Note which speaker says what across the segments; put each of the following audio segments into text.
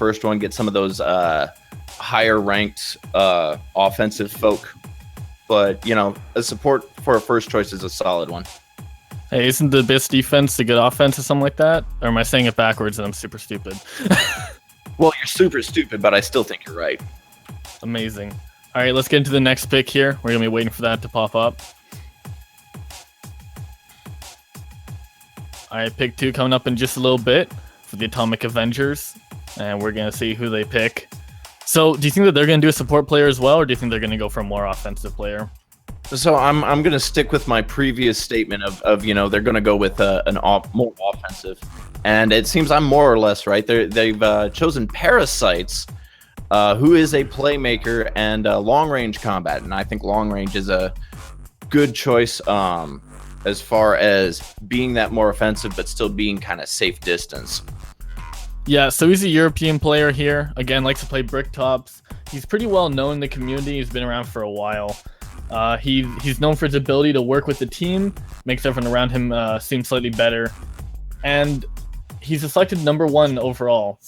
Speaker 1: first one, get some of those higher ranked offensive folk. But, you know, a support for a first choice is a solid one.
Speaker 2: Hey, isn't the best defense a good offense or something like that? Or am I saying it backwards and I'm super stupid?
Speaker 1: Well, you're super stupid, but I still think you're right.
Speaker 2: Amazing. All right, let's get into the next pick here. We're going to be waiting for that to pop up. All right, pick 2 coming up in just a little bit for the Atomic Avengers. And we're going to see who they pick. So, do you think that they're going to do a support player as well, or do you think they're going to go for a more offensive player?
Speaker 1: So I'm going to stick with my previous statement of you know, they're going to go with more offensive, and it seems I'm more or less right. They've chosen Parasites, who is a playmaker and long range combat, and I think long range is a good choice as far as being that more offensive but still being kind of safe distance.
Speaker 2: Yeah, so he's a European player here. Again, likes to play brick tops. He's pretty well known in the community. He's been around for a while. He's known for his ability to work with the team, makes everyone around him seem slightly better, and he's a selected #1 overall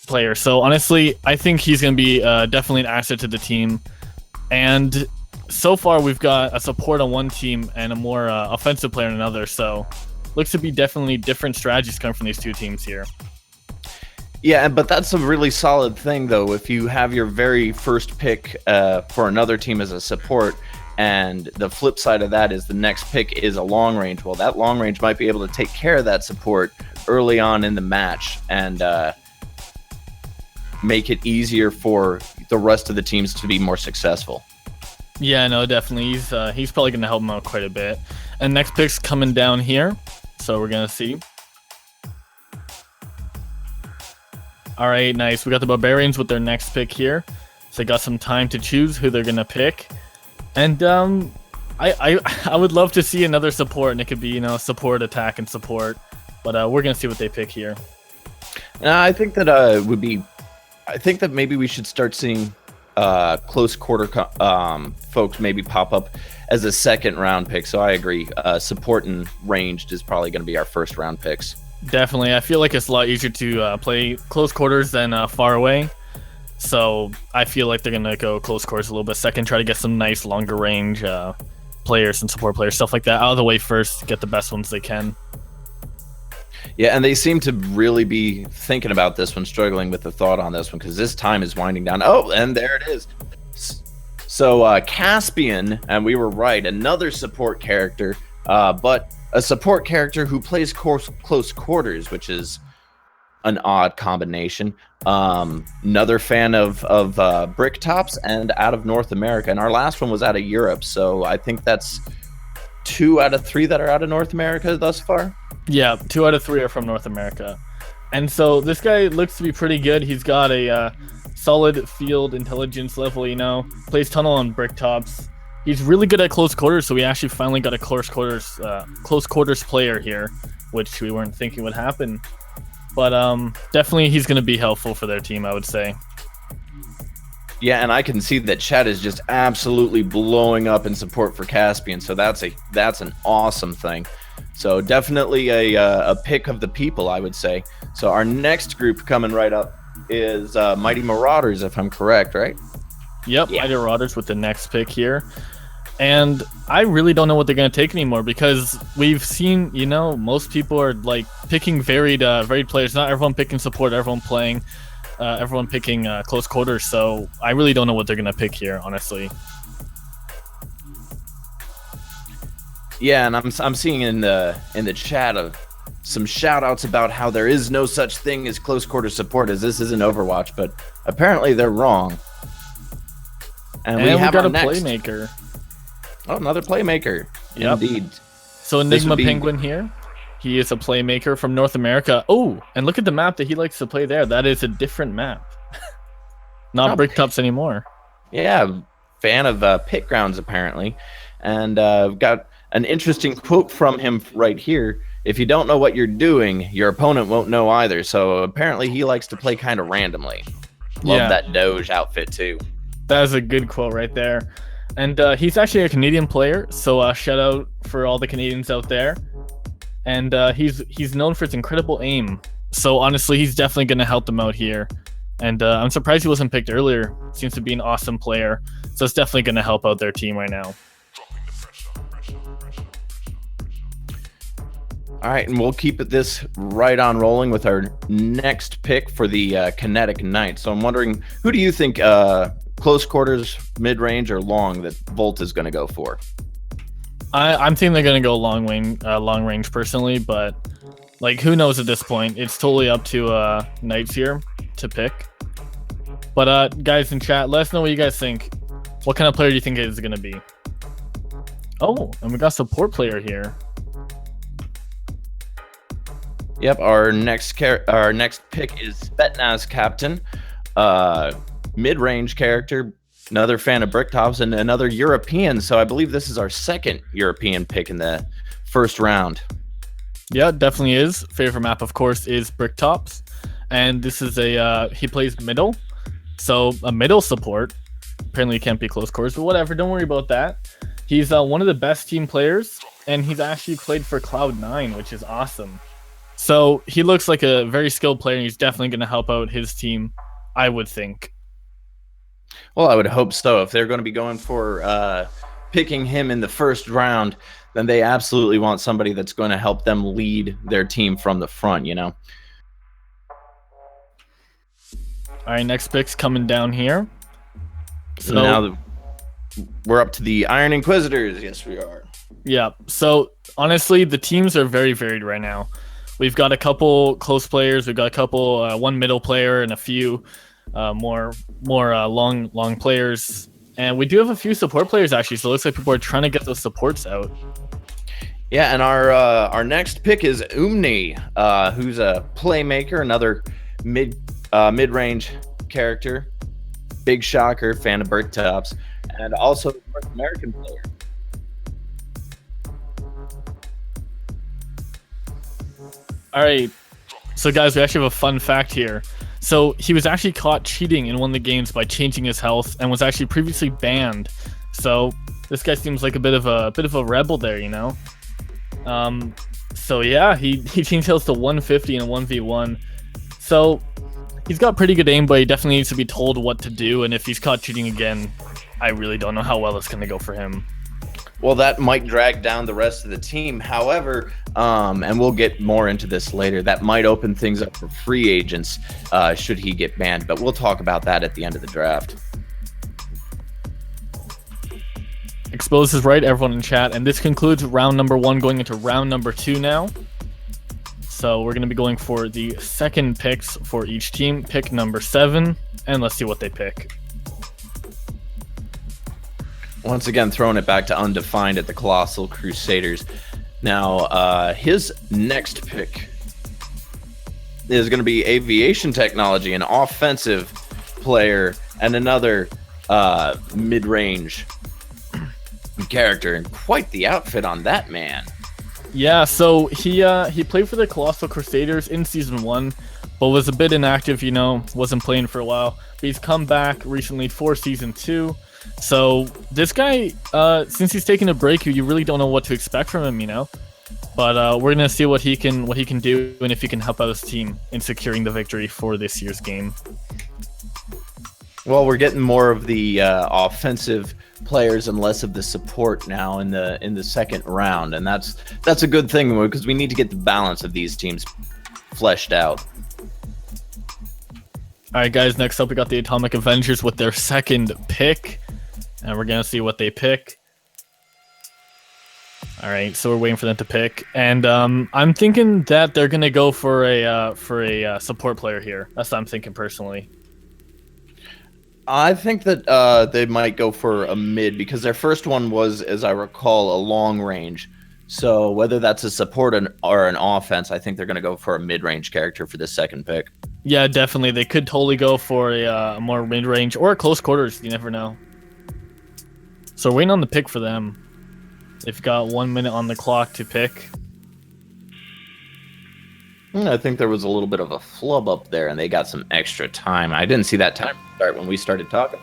Speaker 2: player. So honestly, I think he's going to be definitely an asset to the team. And so far, we've got a support on one team and a more offensive player on another. So looks to be definitely different strategies coming from these two teams here.
Speaker 1: Yeah, but that's a really solid thing, though. If you have your very first pick for another team as a support, and the flip side of that is the next pick is a long range, well, that long range might be able to take care of that support early on in the match and make it easier for the rest of the teams to be more successful.
Speaker 2: Yeah, no, definitely. He's probably going to help him out quite a bit. And next pick's coming down here, so we're going to see. All right, nice. We got the Barbarians with their next pick here. So they got some time to choose who they're going to pick. And I would love to see another support, and it could be, you know, support, attack, and support. But we're going to see what they pick here.
Speaker 1: I think that I think that maybe we should start seeing close quarter folks maybe pop up as a second round pick. So I agree. Support and ranged is probably going to be our first round picks.
Speaker 2: Definitely. I feel like it's a lot easier to play close quarters than far away. So I feel like they're going to go close quarters a little bit second, try to get some nice longer range players and support players, stuff like that, out of the way first, get the best ones they can.
Speaker 1: Yeah, and they seem to really be thinking about this one, struggling with the thought on this one, because this time is winding down. Oh, and there it is. So Caspian, and we were right, another support character, but a support character who plays close quarters, which is an odd combination. Another fan of brick tops and out of North America, and our last one was out of Europe, so I think that's 2 out of 3 that are out of North America thus far.
Speaker 2: Yeah, 2 out of 3 are from North America. And so this guy looks to be pretty good. He's got a solid field intelligence level, you know, plays tunnel on brick tops. He's really good at close quarters, so we actually finally got a close quarters player here, which we weren't thinking would happen. But definitely he's going to be helpful for their team, I would say.
Speaker 1: Yeah, and I can see that chat is just absolutely blowing up in support for Caspian, so that's an awesome thing. So definitely a pick of the people, I would say. So our next group coming right up is Mighty Marauders, if I'm correct, right?
Speaker 2: Yep, yeah. Mighty Marauders with the next pick here. And I really don't know what they're going to take anymore, because we've seen, you know, most people are like picking varied players. Not everyone picking support, everyone picking close quarters. So I really don't know what they're going to pick here, honestly.
Speaker 1: Yeah, and I'm seeing in the chat of some shout outs about how there is no such thing as close quarter support, as this isn't Overwatch, but apparently they're wrong. And we have
Speaker 2: got
Speaker 1: our
Speaker 2: a
Speaker 1: next
Speaker 2: playmaker.
Speaker 1: Oh, another playmaker.
Speaker 2: Yep.
Speaker 1: Indeed.
Speaker 2: So Enigma Penguin here. He is a playmaker from North America. Oh, and look at the map that he likes to play there. That is a different map. Not brick tops anymore.
Speaker 1: Yeah, fan of pit grounds apparently. And got an interesting quote from him right here. If you don't know what you're doing, your opponent won't know either. So apparently he likes to play kind of randomly. Love that Doge outfit too.
Speaker 2: That is a good quote right there. And he's actually a Canadian player, so shout out for all the Canadians out there. And he's known for his incredible aim. So honestly, he's definitely going to help them out here. And I'm surprised he wasn't picked earlier. Seems to be an awesome player. So it's definitely going to help out their team right now.
Speaker 1: All right, and we'll keep this right on rolling with our next pick for the Kinetic Knight. So I'm wondering, who do you think close quarters, mid-range, or long that Volt is going to go for?
Speaker 2: I'm thinking they're going to go long range personally, but like who knows at this point? It's totally up to Knights here to pick. But guys in chat, let us know what you guys think. What kind of player do you think it is going to be? Oh, and we got support player here.
Speaker 1: Yep, our next pick is Spetsnaz Captain, mid-range character, another fan of Bricktops, and another European. So I believe this is our second European pick in the first round.
Speaker 2: Yeah, definitely is. Favorite map, of course, is Bricktops, and this is he plays middle, so a middle support. Apparently, he can't be close quarters, but whatever. Don't worry about that. He's one of the best team players, and he's actually played for Cloud9, which is awesome. So he looks like a very skilled player, and he's definitely going to help out his team, I would think.
Speaker 1: Well, I would hope so. If they're going to be going for picking him in the first round, then they absolutely want somebody that's going to help them lead their team from the front, you know?
Speaker 2: All right, next pick's coming down here.
Speaker 1: So now we're up to the Iron Inquisitors. Yes, we are.
Speaker 2: Yeah, so honestly, the teams are very varied right now. We've got a couple close players. We've got a couple, one middle player, and a few more long players. And we do have a few support players actually. So it looks like people are trying to get those supports out.
Speaker 1: Yeah, and our next pick is Umni, who's a playmaker, another mid-range character, big shocker, fan of Bricktops, and also a North American player.
Speaker 2: All right, so guys, we actually have a fun fact here. So he was actually caught cheating in one of the games by changing his health, and was actually previously banned. So this guy seems like a bit of a rebel there, you know. So yeah, he changed health to 150 in a 1v1. So he's got pretty good aim, but he definitely needs to be told what to do. And if he's caught cheating again, I really don't know how well it's going to go for him.
Speaker 1: Well, that might drag down the rest of the team. However, and we'll get more into this later, that might open things up for free agents should he get banned. But we'll talk about that at the end of the draft.
Speaker 2: Expose is right, everyone in chat. And this concludes round number 1, going into round number 2 now. So we're going to be going for the second picks for each team. Pick number 7, and let's see what they pick.
Speaker 1: Once again, throwing it back to Undefined at the Colossal Crusaders. Now, his next pick is going to be Aviation Technology, an offensive player, and another mid-range character. And quite the outfit on that man.
Speaker 2: Yeah, so he played for the Colossal Crusaders in Season 1, but was a bit inactive, you know, wasn't playing for a while. But he's come back recently for Season 2. So this guy, since he's taking a break, you really don't know what to expect from him, you know. But we're gonna see what he can do, and if he can help out his team in securing the victory for this year's game.
Speaker 1: Well, we're getting more of the offensive players and less of the support now in the second round, and that's a good thing because we need to get the balance of these teams fleshed out.
Speaker 2: All right, guys. Next up, we got the Atomic Avengers with their second pick. And we're going to see what they pick. All right, so we're waiting for them to pick. And I'm thinking that they're going to go for a support player here. That's what I'm thinking personally.
Speaker 1: I think that they might go for a mid because their first one was, as I recall, a long range. So whether that's a support or an offense, I think they're going to go for a mid-range character for this second pick.
Speaker 2: Yeah, definitely. They could totally go for a more mid-range or close quarters. You never know. So waiting on the pick for them. They've got 1 minute on the clock to pick.
Speaker 1: I think there was a little bit of a flub up there, and they got some extra time. I didn't see that time start when we started talking.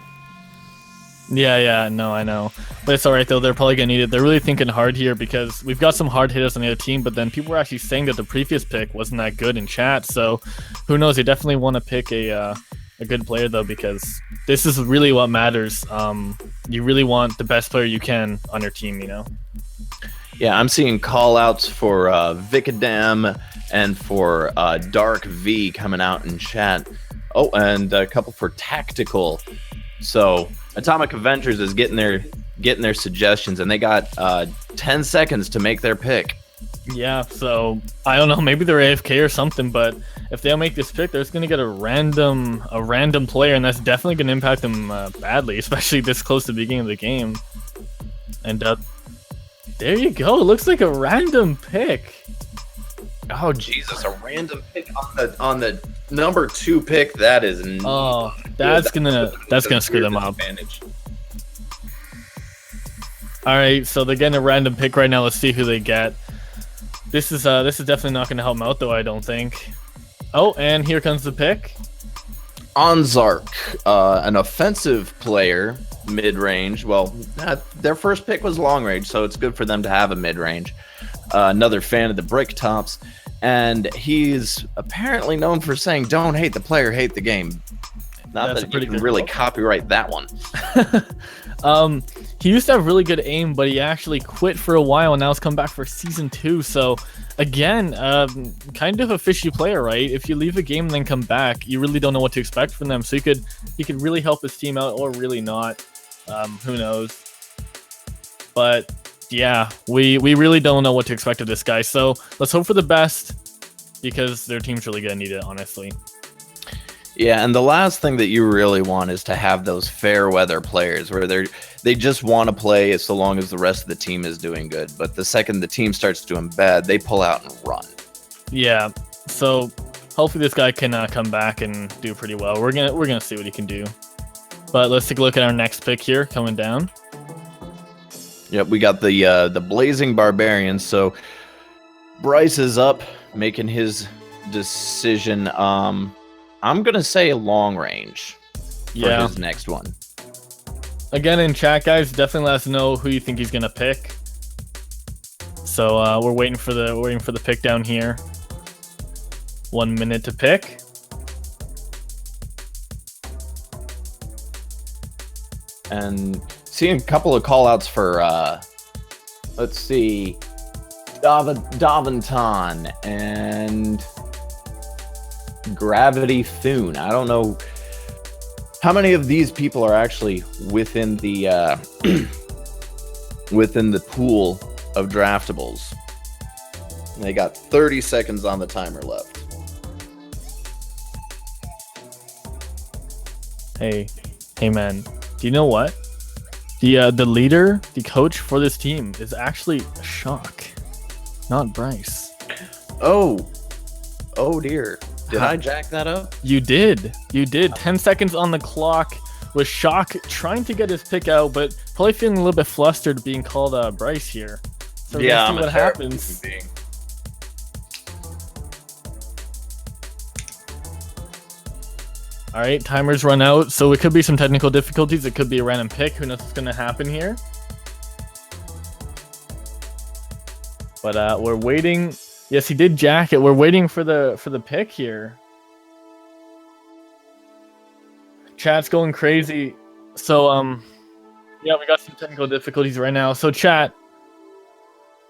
Speaker 2: Yeah, no, I know. But it's all right, though. They're probably going to need it. They're really thinking hard here because we've got some hard hitters on the other team, but then people were actually saying that the previous pick wasn't that good in chat, so who knows? They definitely want to pick a a good player though, because this is really what matters. You really want the best player you can on your team, you know.
Speaker 1: Yeah, I'm seeing call outs for Vicodam and for Dark V coming out in chat. Oh, and a couple for Tactical. So Atomic Avengers is getting their suggestions, and they got 10 seconds to make their pick.
Speaker 2: Yeah, so I don't know, maybe they're AFK or something, but if they don't make this pick, they're just gonna get a random player, and that's definitely gonna impact them badly, especially this close to the beginning of the game. And there you go. It looks like a random pick.
Speaker 1: Oh Jesus, a random pick on the number 2 pick. That is
Speaker 2: that's gonna screw them up.
Speaker 1: Advantage.
Speaker 2: All right, so they're getting a random pick right now. Let's see who they get. This is definitely not gonna help them out though, I don't think. Oh, and here comes the pick.
Speaker 1: Onzark, an offensive player, mid-range. Well, their first pick was long-range, so it's good for them to have a mid-range. Another fan of the brick tops, and he's apparently known for saying, "Don't hate the player, hate the game." Not that you can really copyright that one.
Speaker 2: He used to have really good aim, but he actually quit for a while, and now he's come back for season 2. So again, kind of a fishy player, right? If you leave a game and then come back, you really don't know what to expect from them. So he could really help his team out, or really not. Who knows? But yeah, we really don't know what to expect of this guy. So let's hope for the best, because their team's really gonna need it, honestly.
Speaker 1: Yeah, and the last thing that you really want is to have those fair weather players where they just want to play so long as the rest of the team is doing good. But the second the team starts doing bad, they pull out and run.
Speaker 2: Yeah, so hopefully this guy can come back and do pretty well. We're gonna see what he can do. But let's take a look at our next pick here coming down.
Speaker 1: Yep, we got the Blazing Barbarian. So Bryce is up making his decision. I'm gonna say long range for his next one.
Speaker 2: Again, in chat, guys, definitely let us know who you think he's gonna pick. So we're waiting for the pick down here. 1 minute to pick.
Speaker 1: And seeing a couple of call outs for let's see, Daventon and Gravity Thune. I don't know how many of these people are actually within the within the pool of draftables. They got 30 seconds on the timer left.
Speaker 2: Hey man, do you know what? The leader, the coach for this team is actually Shock, not Bryce.
Speaker 1: Oh dear. Did I jack that up?
Speaker 2: You did. 10 seconds on the clock with Shock trying to get his pick out, but probably feeling a little bit flustered being called Bryce here. So
Speaker 1: yeah,
Speaker 2: see what happens. All right, timers run out, so it could be some technical difficulties. It could be a random pick. Who knows what's going to happen here? But we're waiting. Yes, he did jack it. We're waiting for the pick here. Chat's going crazy. So yeah, we got some technical difficulties right now. So chat,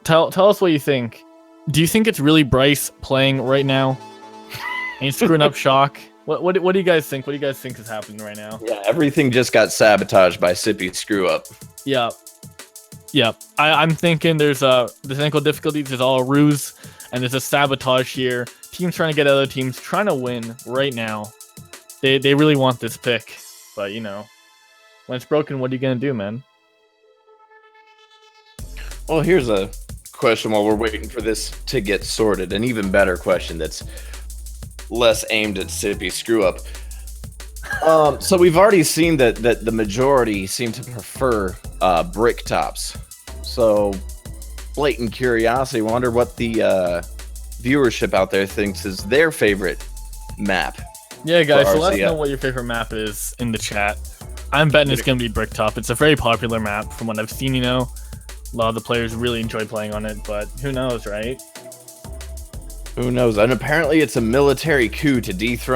Speaker 2: tell us what you think. Do you think it's really Bryce playing right now? And he's screwing up Shock? What do you guys think? What do you guys think is happening right now?
Speaker 1: Yeah, everything just got sabotaged by Sippy Screw Up.
Speaker 2: Yeah. I'm thinking there's the technical difficulties is all a ruse, and there's a sabotage here. Teams trying to get other teams trying to win right now. They really want this pick, but you know, when it's broken, what are you gonna do, man?
Speaker 1: Well, here's a question while we're waiting for this to get sorted. An even better question that's less aimed at Sippy Screw Up. So we've already seen that the majority seem to prefer brick tops. So blatant curiosity, wonder what the viewership out there thinks is their favorite map.
Speaker 2: Yeah, guys, so let us know what your favorite map is in the chat. I'm betting it's going to be Bricktop. It's a very popular map from what I've seen, you know. A lot of the players really enjoy playing on it, but who knows, right?
Speaker 1: Who knows? And apparently it's a military coup to dethrone